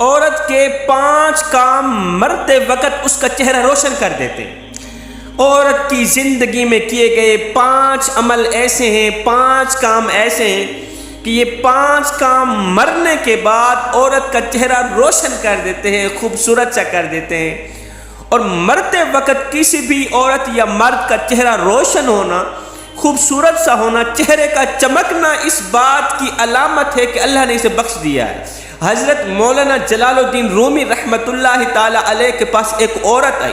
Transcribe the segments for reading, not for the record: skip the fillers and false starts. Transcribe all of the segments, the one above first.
عورت کے 5 کام مرتے وقت اس کا چہرہ روشن کر دیتے ہیں۔ عورت کی زندگی میں کیے گئے 5 عمل ایسے ہیں، 5 کام ایسے ہیں کہ یہ 5 کام مرنے کے بعد عورت کا چہرہ روشن کر دیتے ہیں، خوبصورت سا کر دیتے ہیں۔ اور مرتے وقت کسی بھی عورت یا مرد کا چہرہ روشن ہونا، خوبصورت سا ہونا، چہرے کا چمکنا اس بات کی علامت ہے کہ اللہ نے اسے بخش دیا ہے۔ حضرت مولانا جلال الدین رومی رحمۃ اللہ تعالی علیہ کے پاس ایک عورت آئی،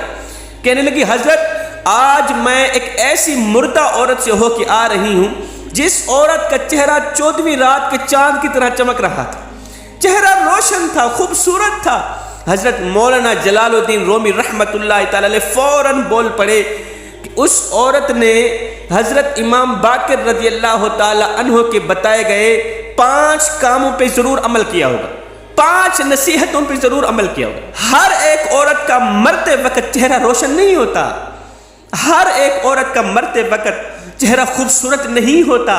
کہنے لگی حضرت آج میں ایک ایسی مردہ عورت سے ہو کے آ رہی ہوں جس عورت کا چہرہ 14ویں رات کے چاند کی طرح چمک رہا تھا، چہرہ روشن تھا، خوبصورت تھا۔ حضرت مولانا جلال الدین رومی رحمۃ اللہ تعالی علیہ فوراً بول پڑے کہ اس عورت نے حضرت امام باقر رضی اللہ تعالی عنہ کے بتائے گئے 5 کاموں پہ ضرور عمل کیا ہوگا، 5 نصیحتوں پہ ضرور عمل کیا ہوگا۔ ہر ایک عورت کا مرتے وقت چہرہ روشن نہیں ہوتا، ہر ایک عورت کا مرتے وقت چہرہ خوبصورت نہیں ہوتا،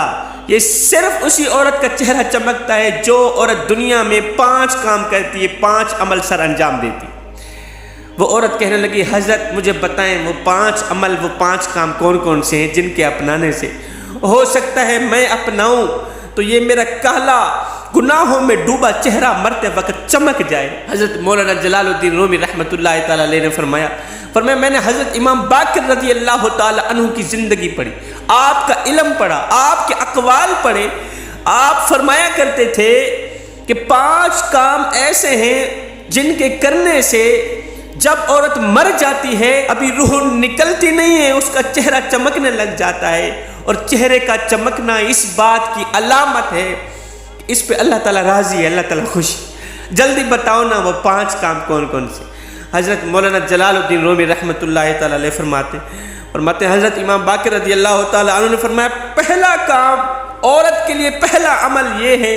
یہ صرف اسی عورت کا چہرہ چمکتا ہے جو عورت دنیا میں 5 کام کرتی ہے، 5 عمل سر انجام دیتی۔ وہ عورت کہنے لگی حضرت مجھے بتائیں وہ 5 عمل، وہ 5 کام کون کون سے ہیں جن کے اپنانے سے ہو سکتا ہے میں اپناؤں تو یہ میرا کالا گناہوں میں ڈوبا چہرہ مرتے وقت چمک جائے۔ حضرت مولانا جلال الدین رومی رحمۃ اللہ تعالی علیہ نے فرمایا میں نے حضرت امام باقر رضی اللہ تعالی عنہ کی زندگی پڑھی، آپ کا علم پڑھا، آپ کے اقوال پڑھے۔ آپ فرمایا کرتے تھے کہ 5 کام ایسے ہیں جن کے کرنے سے جب عورت مر جاتی ہے ابھی روح نکلتی نہیں ہے، اس کا چہرہ چمکنے لگ جاتا ہے، اور چہرے کا چمکنا اس بات کی علامت ہے اس پہ اللہ تعالیٰ راضی ہے، اللہ تعالیٰ خوش۔ جلدی بتاؤ نا وہ 5 کام کون کون سے۔ حضرت مولانا جلال الدین رومی رحمۃ اللہ تعالی علیہ فرماتے ہیں حضرت امام باقر رضی اللہ تعالی عنہ نے فرمایا پہلا کام عورت کے لیے، پہلا عمل یہ ہے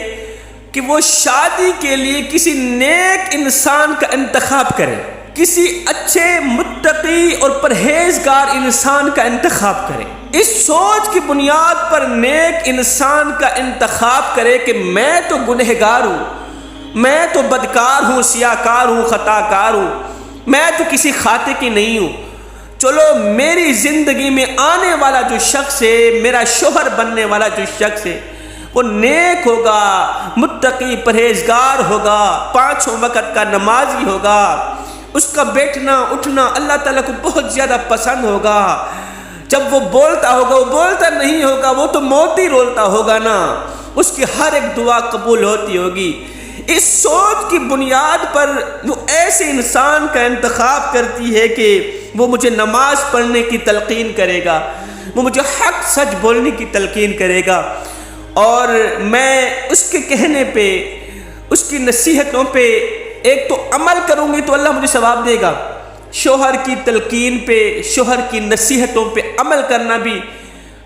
کہ وہ شادی کے لیے کسی نیک انسان کا انتخاب کرے، کسی اچھے متقی اور پرہیزگار انسان کا انتخاب کرے۔ اس سوچ کی بنیاد پر نیک انسان کا انتخاب کرے کہ میں تو گنہگار ہوں، میں تو بدکار ہوں، سیاہکار ہوں، خطا کار ہوں، میں تو کسی خاطئ کی نہیں ہوں، چلو میری زندگی میں آنے والا جو شخص ہے، میرا شوہر بننے والا جو شخص ہے وہ نیک ہوگا، متقی پرہیزگار ہوگا، 5 وقت کا نمازی ہوگا، اس کا بیٹھنا اٹھنا اللہ تعالیٰ کو بہت زیادہ پسند ہوگا، جب وہ بولتا ہوگا وہ بولتا نہیں ہوگا، وہ تو موتی رولتا ہوگا نا، اس کی ہر ایک دعا قبول ہوتی ہوگی۔ اس سوچ کی بنیاد پر وہ ایسے انسان کا انتخاب کرتی ہے کہ وہ مجھے نماز پڑھنے کی تلقین کرے گا، وہ مجھے حق سچ بولنے کی تلقین کرے گا، اور میں اس کے کہنے پہ، اس کی نصیحتوں پہ ایک تو عمل کروں گی تو اللہ مجھے ثواب دے گا۔ شوہر کی تلقین پہ، شوہر کی نصیحتوں پہ عمل کرنا بھی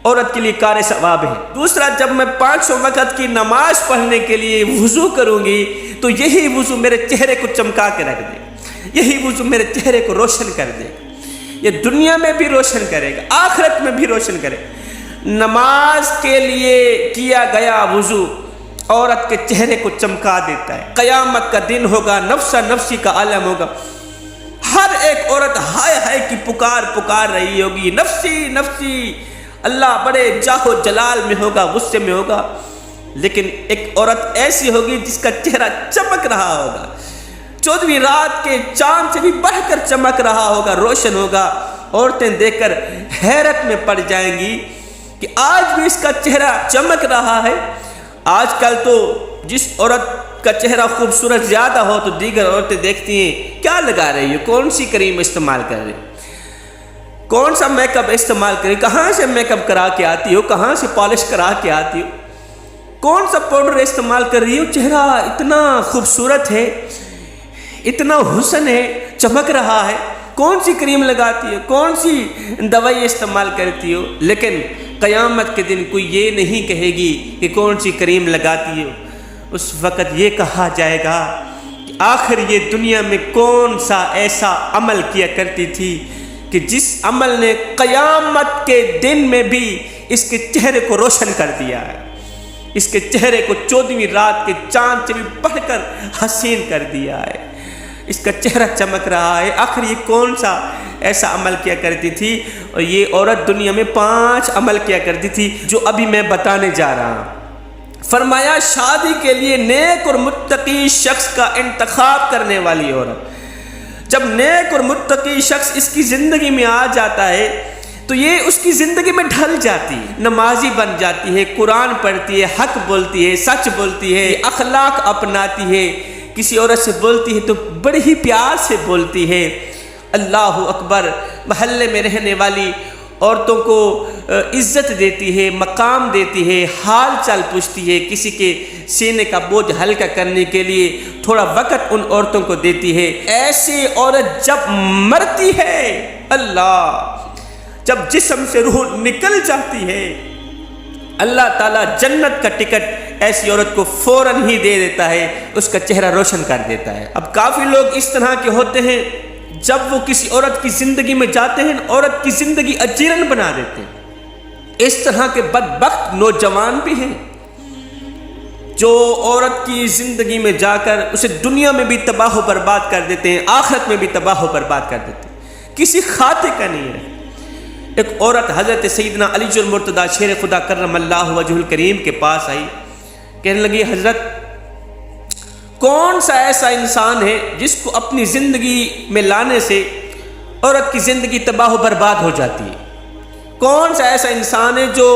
عورت کے لیے کار ثواب ہے۔ دوسرا، جب میں 5 وقت کی نماز پڑھنے کے لیے وضو کروں گی تو یہی وضو میرے چہرے کو چمکا کے رکھ دے گا، یہی وضو میرے چہرے کو روشن کر دے گا، یہ دنیا میں بھی روشن کرے گا، آخرت میں بھی روشن کرے گا۔ نماز کے لیے کیا گیا وضو عورت کے چہرے کو چمکا دیتا ہے۔ قیامت کا دن ہوگا، نفسا نفسی کا عالم ہوگا، ہر ایک عورت ہائے ہائے کی پکار رہی ہوگی، نفسی نفسی، اللہ بڑے جاہ و جلال میں ہوگا، غصے میں ہوگا، لیکن ایک عورت ایسی ہوگی جس کا چہرہ چمک رہا ہوگا، 14ویں رات کے چاند سے بھی بڑھ کر چمک رہا ہوگا، روشن ہوگا۔ عورتیں دیکھ کر حیرت میں پڑ جائیں گی کہ آج بھی اس کا چہرہ چمک رہا ہے۔ آج کل تو جس عورت کا چہرہ خوبصورت زیادہ ہو تو دیگر عورتیں دیکھتی ہیں کیا لگا رہی ہے، کون سی کریم استعمال کر رہی ہے، کون سا میک اپ استعمال کریں، کہاں سے میک اپ کرا کے آتی ہو، کہاں سے پالش کرا کے آتی ہو، کون سا پاؤڈر استعمال کر رہی ہو، چہرہ اتنا خوبصورت ہے، اتنا حسن ہے، چمک رہا ہے، کون سی کریم لگاتی ہو، کون سی دوائی استعمال کرتی ہو۔ لیکن قیامت کے دن کوئی یہ نہیں کہے گی کہ کون سی کریم لگاتی ہو، اس وقت یہ کہا جائے گا کہ آخر یہ دنیا میں کون سا ایسا عمل کیا کرتی تھی کہ جس عمل نے قیامت کے دن میں بھی اس کے چہرے کو روشن کر دیا ہے۔ اس کے چہرے کو 14ویں رات کے چاند سے بھی بڑھ کر حسین کر دیا ہے، اس کا چہرہ چمک رہا ہے۔ آخر یہ کون سا ایسا عمل کیا کرتی تھی؟ اور یہ عورت دنیا میں 5 عمل کیا کرتی تھی جو ابھی میں بتانے جا رہا ہوں۔ فرمایا شادی کے لیے نیک اور متقی شخص کا انتخاب کرنے والی عورت، جب نیک اور متقی شخص اس کی زندگی میں آ جاتا ہے تو یہ اس کی زندگی میں ڈھل جاتی ہے، نمازی بن جاتی ہے، قرآن پڑھتی ہے، حق بولتی ہے، سچ بولتی ہے، اخلاق اپناتی ہے، کسی عورت سے بولتی ہے تو بڑے ہی پیار سے بولتی ہے، اللہ اکبر، محلے میں رہنے والی عورتوں کو عزت دیتی ہے، مقام دیتی ہے، حال چال پوچھتی ہے، کسی کے سینے کا بوجھ ہلکا کرنے کے لیے تھوڑا وقت ان عورتوں کو دیتی ہے۔ ایسی عورت جب مرتی ہے، اللہ، جب جسم سے روح نکل جاتی ہے، اللہ تعالیٰ جنت کا ٹکٹ ایسی عورت کو فوراً ہی دے دیتا ہے، اس کا چہرہ روشن کر دیتا ہے۔ اب کافی لوگ اس طرح کے ہوتے ہیں، جب وہ کسی عورت کی زندگی میں جاتے ہیں عورت کی زندگی اجیرن بنا دیتے ہیں۔ اس طرح کے بدبخت نوجوان بھی ہیں جو عورت کی زندگی میں جا کر اسے دنیا میں بھی تباہ و برباد کر دیتے ہیں، آخرت میں بھی تباہ و برباد کر دیتے ہیں، کسی خاطے کا نہیں ہے۔ ایک عورت حضرت سیدنا علی المرتضیٰ شیر خدا کرم اللہ وجہ الکریم کے پاس آئی، کہنے لگی حضرت کون سا ایسا انسان ہے جس کو اپنی زندگی میں لانے سے عورت کی زندگی تباہ و برباد ہو جاتی ہے؟ کون سا ایسا انسان ہے جو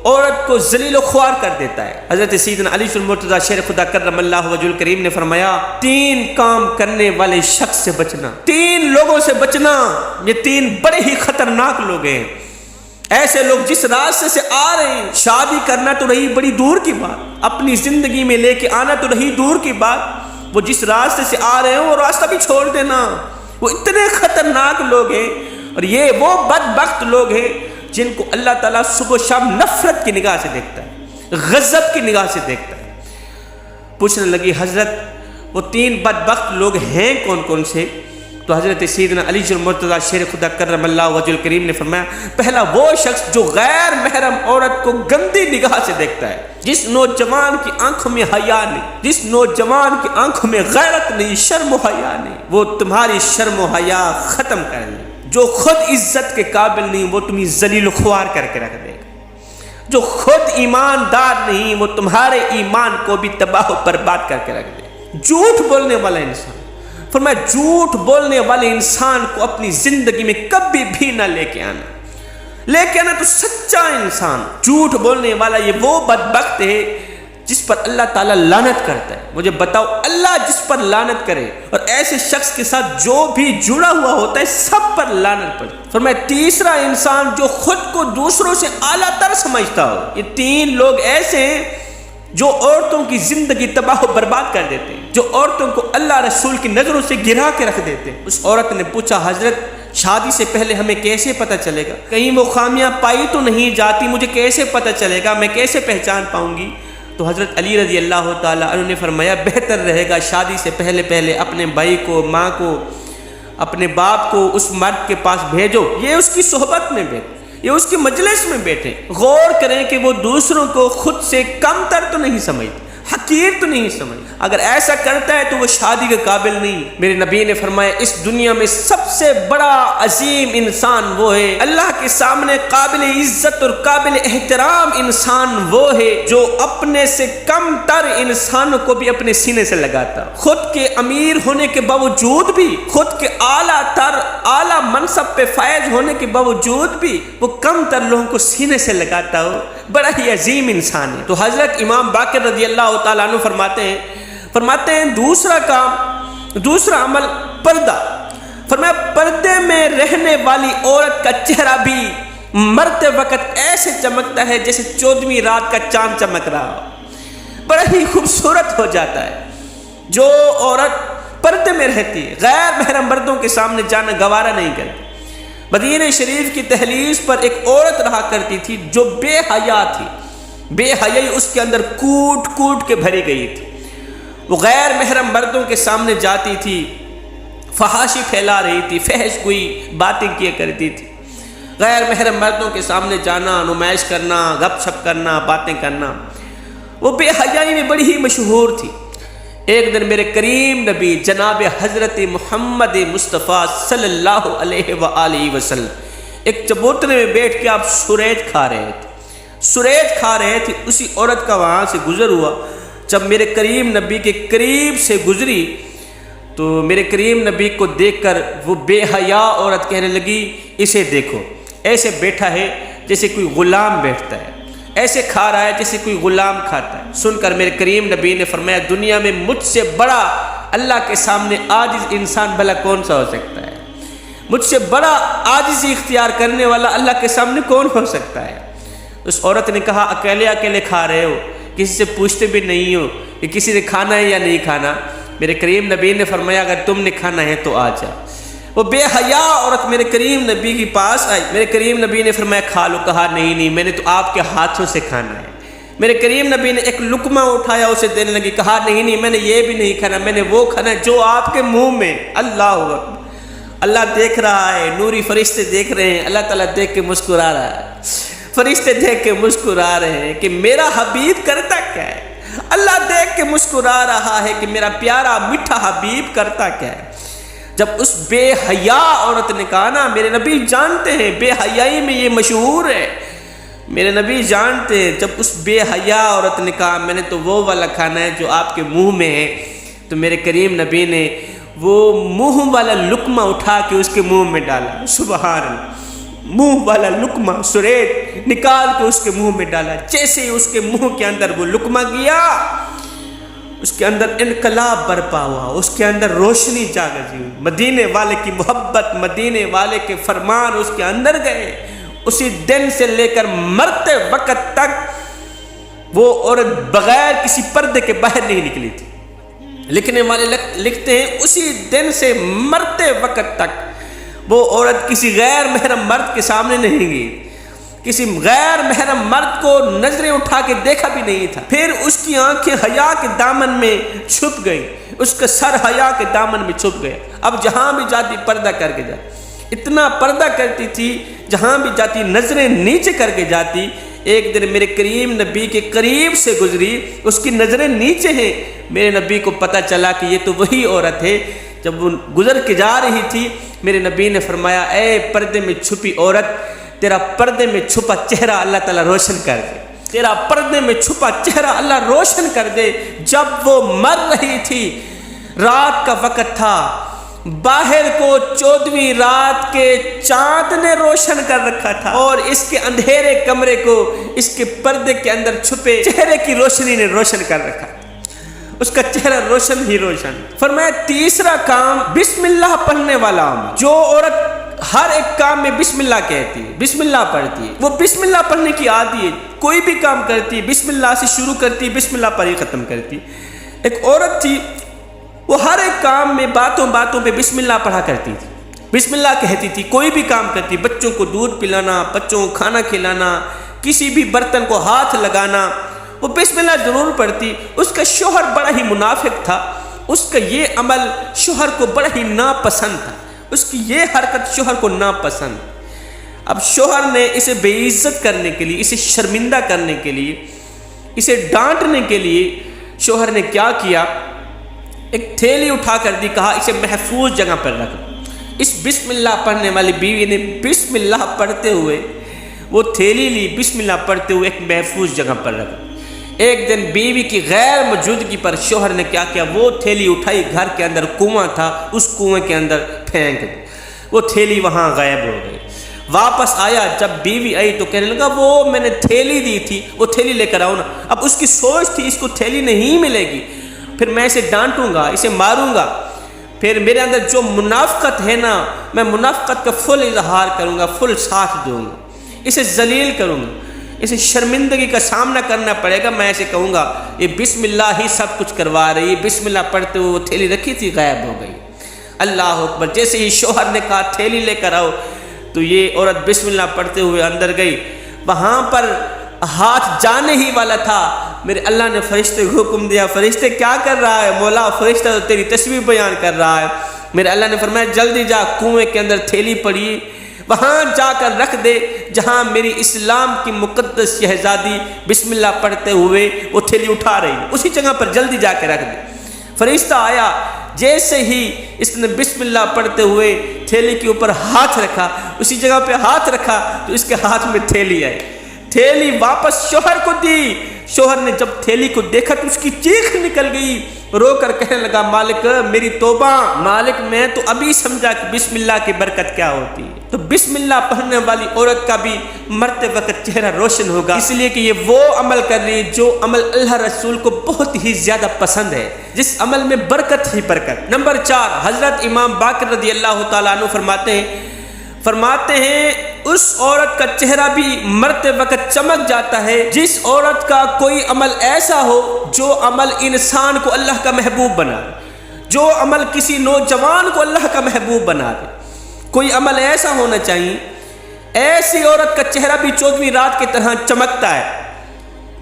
عورت کو ذلیل و خوار کر دیتا ہے؟ حضرت سیدنا علی المرتضیٰ شیر خدا کرم اللہ وجہ الکریم نے فرمایا 3 کام کرنے والے شخص سے بچنا، 3 لوگوں سے بچنا، یہ 3 بڑے ہی خطرناک لوگ ہیں۔ ایسے لوگ جس راستے سے آ رہے ہیں، شادی کرنا تو رہی بڑی دور کی بات، اپنی زندگی میں لے کے آنا تو رہی دور کی بات، وہ جس راستے سے آ رہے ہیں وہ راستہ بھی چھوڑ دینا، وہ اتنے خطرناک لوگ ہیں۔ اور یہ وہ بدبخت لوگ ہیں جن کو اللہ تعالیٰ صبح و شام نفرت کی نگاہ سے دیکھتا ہے، غضب کی نگاہ سے دیکھتا ہے۔ پوچھنے لگی حضرت وہ 3 بدبخت لوگ ہیں کون کون سے؟ تو حضرت سیدنا علی المرتضیٰ شیر خدا کرم اللہ وجہ الکریم نے فرمایا پہلا وہ شخص جو غیر محرم عورت کو گندی نگاہ سے دیکھتا ہے، جس نوجوان کی آنکھوں میں حیا نہیں، جس نوجوان کی آنکھوں میں غیرت نہیں، شرم و حیا نہیں، وہ تمہاری شرم و حیا ختم کر لے۔ جو خود عزت کے قابل نہیں وہ تمہیں ذلیل و خوار کر کے رکھ دے گا، جو خود ایماندار نہیں وہ تمہارے ایمان کو بھی تباہ و برباد کر کے رکھ دے۔ جھوٹ بولنے والا انسان، فرمایا جھوٹ بولنے والے انسان کو اپنی زندگی میں کبھی بھی نہ لے کے آنا تو سچا انسان۔ جھوٹ بولنے والا یہ وہ بدبخت ہے جس پر اللہ تعالیٰ لعنت کرتا ہے۔ مجھے بتاؤ اللہ جس پر لعنت کرے اور ایسے شخص کے ساتھ جو بھی جڑا ہوا ہوتا ہے سب پر لعنت پڑے۔ فرمایا تیسرا انسان جو خود کو دوسروں سے اعلیٰ تر سمجھتا ہو۔ یہ 3 لوگ ایسے ہیں جو عورتوں کی زندگی تباہ و برباد کر دیتے ہیں، جو عورتوں کو اللہ رسول کی نظروں سے گرا کے رکھ دیتے ہیں۔ اس عورت نے پوچھا حضرت شادی سے پہلے ہمیں کیسے پتہ چلے گا؟ کہیں وہ خامیاں پائی تو نہیں جاتی، مجھے کیسے پتہ چلے گا، میں کیسے پہچان پاؤں گی؟ تو حضرت علی رضی اللہ تعالیٰ عنہ نے فرمایا بہتر رہے گا شادی سے پہلے اپنے بھائی کو، ماں کو، اپنے باپ کو اس مرد کے پاس بھیجو، یہ اس کی صحبت میں بیٹھے، یہ اس کی مجلس میں بیٹھے، غور کریں کہ وہ دوسروں کو خود سے کم تر تو نہیں سمجھتے، حقیر تو نہیں سمجھ، اگر ایسا کرتا ہے تو وہ شادی کے قابل نہیں۔ میرے نبی نے فرمایا اس دنیا میں سب سے بڑا عظیم انسان وہ ہے، اللہ کے سامنے قابل عزت اور قابل احترام انسان وہ ہے جو اپنے سے کم تر انسانوں کو بھی اپنے سینے سے لگاتا، خود کے امیر ہونے کے باوجود بھی، خود کے اعلیٰ منصب پہ فائز ہونے کے باوجود بھی وہ کم تر لوگوں کو سینے سے لگاتا ہو، بڑا ہی عظیم انسان ہے۔ تو حضرت امام باقر رضی اللہ تعالیٰ عنہ فرماتے ہیں دوسرا عمل پردہ۔ فرمایا پردے میں رہنے والی عورت کا چہرہ بھی مرتے وقت ایسے چمکتا ہے جیسے 14ویں رات کا چاند چمک رہا ہو، بڑا ہی خوبصورت ہو جاتا ہے۔ جو عورت پردے میں رہتی ہے، غیر محرم مردوں کے سامنے جانا گوارا نہیں کرتی۔ مدینہ شریف کی دہلیز پر ایک عورت رہا کرتی تھی جو بے حیا تھی، بے حیائی اس کے اندر کوٹ کوٹ کے بھری گئی تھی۔ وہ غیر محرم مردوں کے سامنے جاتی تھی، فحاشی پھیلا رہی تھی، فحش گوئی باتیں کیا کرتی تھی۔ غیر محرم مردوں کے سامنے جانا، نمائش کرنا، گپ شپ کرنا، باتیں کرنا۔ وہ بے حیائی میں بڑی ہی مشہور تھی۔ ایک دن میرے کریم نبی جناب حضرت محمد مصطفیٰ صلی اللہ علیہ وآلہ وسلم ایک چبوترے میں بیٹھ کے آپ سریج کھا رہے تھے، اسی عورت کا وہاں سے گزر ہوا۔ جب میرے کریم نبی کے قریب سے گزری تو میرے کریم نبی کو دیکھ کر وہ بے حیا عورت کہنے لگی، اسے دیکھو، ایسے بیٹھا ہے جیسے کوئی غلام بیٹھتا ہے، ایسے کھا رہا ہے جیسے کوئی غلام کھاتا ہے۔ سن کر میرے کریم نبی نے فرمایا، دنیا میں مجھ سے بڑا اللہ کے سامنے عاجز انسان بھلا کون سا ہو سکتا ہے؟ مجھ سے بڑا عاجزی اختیار کرنے والا اللہ کے سامنے کون ہو سکتا ہے؟ اس عورت نے کہا، اکیلے اکیلے کھا رہے ہو، کسی سے پوچھتے بھی نہیں ہو کہ کسی نے کھانا ہے یا نہیں کھانا؟ میرے کریم نبی نے فرمایا، اگر تم نے کھانا ہے تو آ جا۔ وہ بے حیا عورت میرے کریم نبی کے پاس آئی، میرے کریم نبی نے فرمایا، کھا لو۔ کہا، نہیں، میں نے تو آپ کے ہاتھوں سے کھانا ہے۔ میرے کریم نبی نے ایک لقمہ اٹھایا، اسے دینے لگی۔ کہا، نہیں، میں نے یہ بھی نہیں کھانا، میں نے وہ کھانا ہے جو آپ کے منہ میں۔ اللہ اکبر! اللہ دیکھ رہا ہے، نوری فرشتے دیکھ رہے ہیں، اللہ تعالیٰ دیکھ کے مسکرا رہا ہے، فرشتے دیکھ کے مسکرا رہے ہیں کہ میرا حبیب کرتا کیا ہے۔ اللہ دیکھ کے مسکرا رہا ہے کہ میرا پیارا میٹھا حبیب کرتا کیا ہے۔ جب اس بے حیا عورت نے کہا نا، میرے نبی جانتے ہیں بے حیائی میں یہ مشہور ہے، میرے نبی جانتے ہیں، جب اس بے حیا عورت نے کہا میں نے تو وہ والا کھانا ہے جو آپ کے منہ میں ہے، تو میرے کریم نبی نے وہ منہ والا لقمہ اٹھا کے اس کے منہ میں ڈالا۔ سبحان اللہ! منہ والا لقمہ سریج نکال کے اس کے منہ میں ڈالا۔ جیسے ہی اس کے منہ کے اندر وہ لقمہ گیا، اس کے اندر انقلاب برپا ہوا، اس کے اندر روشنی جاگی، مدینے والے کی محبت، مدینے والے کے فرمان اس کے اندر گئے۔ اسی دن سے لے کر مرتے وقت تک وہ عورت بغیر کسی پردے کے باہر نہیں نکلی تھی۔ لکھنے والے لکھتے ہیں اسی دن سے مرتے وقت تک وہ عورت کسی غیر محرم مرد کے سامنے نہیں گئی، کسی غیر محرم مرد کو نظریں اٹھا کے دیکھا بھی نہیں تھا۔ پھر اس کی آنکھیں حیا کے دامن میں چھپ گئی، اس کا سر حیا کے دامن میں چھپ گیا۔ اب جہاں بھی جاتی پردہ کر کے جاتی، اتنا پردہ کرتی تھی، جہاں بھی جاتی نظریں نیچے کر کے جاتی۔ ایک دن میرے کریم نبی کے قریب سے گزری، اس کی نظریں نیچے ہیں، میرے نبی کو پتہ چلا کہ یہ تو وہی عورت ہے۔ جب وہ گزر کے جا رہی تھی، میرے نبی نے فرمایا، اے پردے میں چھپی عورت، تیرا پردے میں چھپا چہرہ اللہ تعالیٰ روشن کر دے، تیرا پردے میں چھپا چہرہ اللہ روشن کر دے۔ جب وہ مر رہی تھی، رات کا وقت تھا، باہر کو 14ویں رات کے چاند نے روشن کر رکھا تھا، اور اس کے اندھیرے کمرے کو اس کے پردے کے اندر چھپے چہرے کی روشنی نے روشن کر رکھا، اس کا چہرہ روشن ہی روشن۔ فرمایا، تیسرا کام بسم اللہ پڑھنے والا عمل۔ جو عورت ہر ایک کام میں بسم اللہ کہتی ہے، بسم اللہ پڑھتی ہے، وہ بسم اللہ پڑھنے کی عادی ہے، کوئی بھی کام کرتی ہے بسم اللہ سے شروع کرتی، بسم اللہ پر ہی ختم کرتی۔ ایک عورت تھی، وہ ہر ایک کام میں باتوں پہ بسم اللہ پڑھا کرتی تھی، بسم اللہ کہتی تھی، کوئی بھی کام کرتی، بچوں کو دودھ پلانا، بچوں کو کھانا کھلانا، کسی بھی برتن کو ہاتھ لگانا، وہ بسم اللہ ضرور پڑھتی۔ اس کا شوہر بڑا ہی منافق تھا، اس کا یہ عمل شوہر کو بڑا ہی ناپسند تھا، اس کی یہ حرکت شوہر کو ناپسند۔ اب شوہر نے اسے بے عزت کرنے کے لیے، اسے شرمندہ کرنے کے لیے، اسے ڈانٹنے کے لیے شوہر نے کیا کیا، ایک تھیلی اٹھا کر دی، کہا اسے محفوظ جگہ پر رکھ۔ اس بسم اللہ پڑھنے والی بیوی نے بسم اللہ پڑھتے ہوئے وہ تھیلی لی، بسم اللہ پڑھتے ہوئے ایک محفوظ جگہ پر رکھ۔ ایک دن بیوی کی غیر موجودگی پر شوہر نے کیا کیا، وہ تھیلی اٹھائی، گھر کے اندر کنواں تھا، اس کنویں کے اندر پھینک دی، وہ تھیلی وہاں غائب ہو گئی۔ واپس آیا، جب بیوی آئی تو کہنے لگا، وہ میں نے تھیلی دی تھی، وہ تھیلی لے کر آؤ نا۔ اب اس کی سوچ تھی اس کو تھیلی نہیں ملے گی، پھر میں اسے ڈانٹوں گا، اسے ماروں گا، پھر میرے اندر جو منافقت ہے نا، میں منافقت کا فل اظہار کروں گا، فل ساتھ دوں گا، اسے ذلیل کروں گا، اسے شرمندگی کا سامنا کرنا پڑے گا۔ میں اسے کہوں گا یہ بسم اللہ ہی سب کچھ کروا رہی ہے، بسم اللہ پڑھتے ہوئے وہ تھیلی رکھی تھی غائب ہو گئی۔ اللہ اکبر! جیسے ہی شوہر نے کہا تھیلی لے کر آؤ، تو یہ عورت بسم اللہ پڑھتے ہوئے اندر گئی، وہاں پر ہاتھ جانے ہی والا تھا، میرے اللہ نے فرشتے کو حکم دیا، فرشتے کیا کر رہا ہے؟ مولا فرشتہ تو تیری تسبیح بیان کر رہا ہے۔ میرے اللہ نے فرمایا جلدی جا، کنویں کے اندر تھیلی پڑی، وہاں جا کر رکھ دے جہاں میری اسلام کی مقدس شہزادی بسم اللہ پڑھتے ہوئے وہ تھیلی اٹھا رہی ہے، اسی جگہ پر جلدی جا کے رکھ دے۔ فرشتہ آیا، جیسے ہی اس نے بسم اللہ پڑھتے ہوئے تھیلی کے اوپر ہاتھ رکھا، اسی جگہ پہ ہاتھ رکھا تو اس کے ہاتھ میں تھیلی آئی، تھیلی واپس شوہر کو دی۔ شوہر نے جب تھیلی کو دیکھا تو اس کی چیخ نکل گئی، رو کر کہنے لگا مالک میری توبہ، مالک میں تو ابھی سمجھا کہ بسم اللہ کی برکت کیا ہوتی ہے۔ تو بسم اللہ پڑھنے والی عورت کا بھی مرتے وقت چہرہ روشن ہوگا، اس لیے کہ یہ وہ عمل کر رہی ہے جو عمل اللہ رسول کو بہت ہی زیادہ پسند ہے، جس عمل میں برکت ہی برکت۔ نمبر 4، حضرت امام باقر رضی اللہ تعالیٰ عنہ فرماتے ہیں اس عورت کا چہرہ بھی مرتے وقت چمک جاتا ہے جس عورت کا کوئی عمل ایسا ہو جو عمل انسان کو اللہ کا محبوب بنا دے، جو عمل کسی نوجوان کو اللہ کا محبوب بنا دے، کوئی عمل ایسا ہونا چاہیے۔ ایسی عورت کا چہرہ بھی 14ویں رات کی طرح چمکتا ہے۔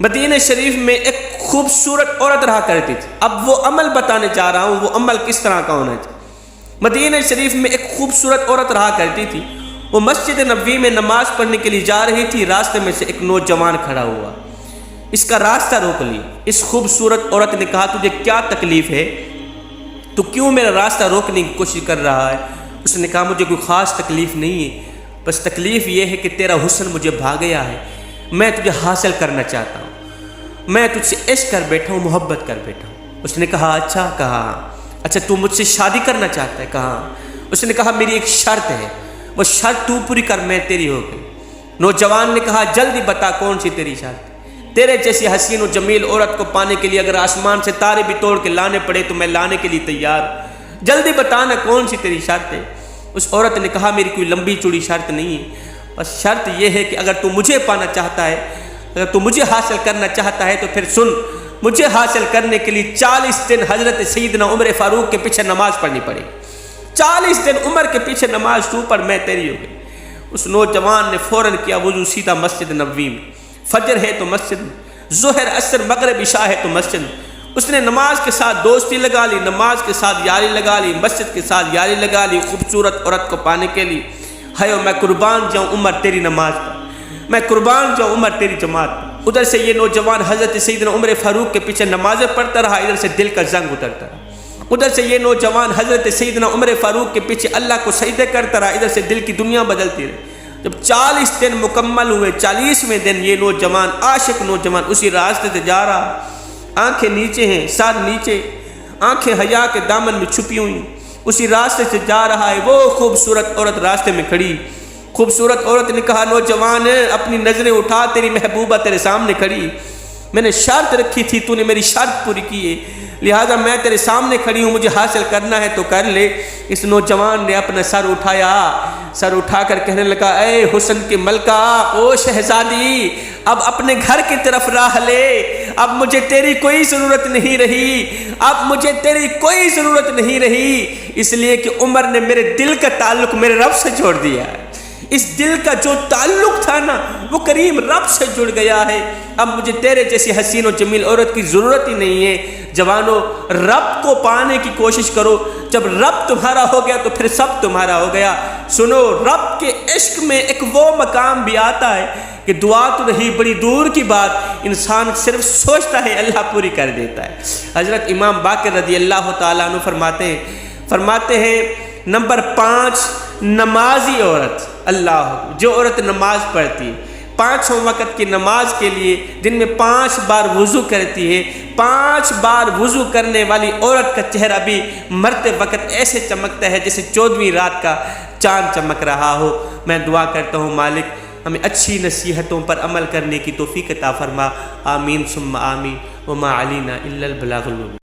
مدینہ شریف میں ایک خوبصورت عورت رہا کرتی تھی، اب وہ عمل بتانے جا رہا ہوں، وہ عمل کس طرح کا ہونا چاہیے۔ مدینہ شریف میں ایک خوبصورت عورت رہا کرتی تھی، وہ مسجد نبوی میں نماز پڑھنے کے لیے جا رہی تھی، راستے میں سے ایک نوجوان کھڑا ہوا، اس کا راستہ روک لیا۔ اس خوبصورت عورت نے کہا تجھے کیا تکلیف ہے، تو کیوں میرا راستہ روکنے کی کوشش کر رہا ہے؟ اس نے کہا مجھے کوئی خاص تکلیف نہیں ہے، بس تکلیف یہ ہے کہ تیرا حسن مجھے بھا گیا ہے، میں تجھے حاصل کرنا چاہتا ہوں، میں تجھ سے عشق کر بیٹھا ہوں، محبت کر بیٹھا ہوں۔ اس نے کہا اچھا، کہا اچھا تو مجھ سے شادی کرنا چاہتا ہے؟ کہا۔ اس نے کہا میری ایک شرط ہے، وہ شرط تو پوری کر میں تیری ہو گئی۔ نوجوان نے کہا جلدی بتا کون سی تیری شرط؟ تیرے جیسی حسین و جمیل عورت کو پانے کے لیے اگر آسمان سے تارے بھی توڑ کے لانے پڑے تو میں لانے کے لیے تیار، جلدی بتانا کون سی تیری شرط ہے؟ اس عورت نے کہا میری کوئی لمبی چوڑی شرط نہیں ہے، بس شرط یہ ہے کہ اگر تو مجھے پانا چاہتا ہے، اگر تو مجھے حاصل کرنا چاہتا ہے تو پھر سن، مجھے حاصل کرنے کے لیے 40 دن حضرت سیدنا عمر فاروق کے پیچھے نماز پڑھنی پڑے، 40 دن عمر کے پیچھے نماز تو پڑھ، میں تیری ہو گئی۔ اس نوجوان نے فوراً کیا وضو، سیدھا مسجد نبوی میں، فجر ہے تو مسجد میں، ظہر عصر مغرب عشاء ہے تو مسجد میں۔ اس نے نماز کے ساتھ دوستی لگا لی، نماز کے ساتھ یاری لگا لی، مسجد کے ساتھ یاری لگا لی، خوبصورت عورت کو پانے کے لیے۔ ہیو میں قربان جاؤں عمر تیری نماز پر، میں قربان جاؤں عمر تیری جماعت پر۔ ادھر سے یہ نوجوان حضرت سیدنا عمر فاروق کے پیچھے نمازیں پڑھتا رہا، ادھر سے دل کا زنگ اترتا رہا۔ ادھر سے یہ نوجوان حضرت سیدنا عمر فاروق کے پیچھے اللہ کو سجدے کرتا رہا، ادھر سے دل کی دنیا بدلتی رہی۔ جب 40 دن مکمل ہوئے، 40ویں دن یہ نوجوان، عاشق نوجوان اسی راستے سے جا رہا، آنکھیں نیچے ہیں، سر نیچے، آنکھیں حیا کے دامن میں چھپی ہوئی، اسی راستے سے جا رہا ہے۔ وہ خوبصورت عورت راستے میں کھڑی، خوبصورت عورت نے کہا نوجوان اپنی نظریں اٹھا، تیری محبوبہ تیرے سامنے کھڑی، میں نے شرط رکھی تھی، تو نے میری شرط پوری کی ہے، لہذا میں تیرے سامنے کھڑی ہوں، مجھے حاصل کرنا ہے تو کر لے۔ اس نوجوان نے اپنا سر اٹھایا، سر اٹھا کر کہنے لگا اے حسن کی ملکہ، او شہزادی، اب اپنے گھر کی طرف راہ لے، اب مجھے تیری کوئی ضرورت نہیں رہی، اب مجھے تیری کوئی ضرورت نہیں رہی، اس لیے کہ عمر نے میرے دل کا تعلق میرے رب سے جوڑ دیا ہے۔ اس دل کا جو تعلق تھا نا وہ کریم رب سے جڑ گیا ہے، اب مجھے تیرے جیسی حسین و جمیل عورت کی ضرورت ہی نہیں ہے۔ جوانوں، رب کو پانے کی کوشش کرو، جب رب تمہارا ہو گیا تو پھر سب تمہارا ہو گیا۔ سنو، رب کے عشق میں ایک وہ مقام بھی آتا ہے کہ دعا تو رہی بڑی دور کی بات، انسان صرف سوچتا ہے اللہ پوری کر دیتا ہے۔ حضرت امام باقر رضی اللہ تعالیٰ عنہ فرماتے ہیں نمبر 5، نمازی عورت، اللہ جو عورت نماز پڑھتی ہے، 5 وقت کی نماز کے لیے دن میں 5 بار وضو کرتی ہے، 5 بار وضو کرنے والی عورت کا چہرہ بھی مرتے وقت ایسے چمکتا ہے جیسے 14ویں رات کا چاند چمک رہا ہو۔ میں دعا کرتا ہوں مالک ہمیں اچھی نصیحتوں پر عمل کرنے کی توفیق عطا فرما، آمین ثم آمین، وما علینا الا البلاغ المبین۔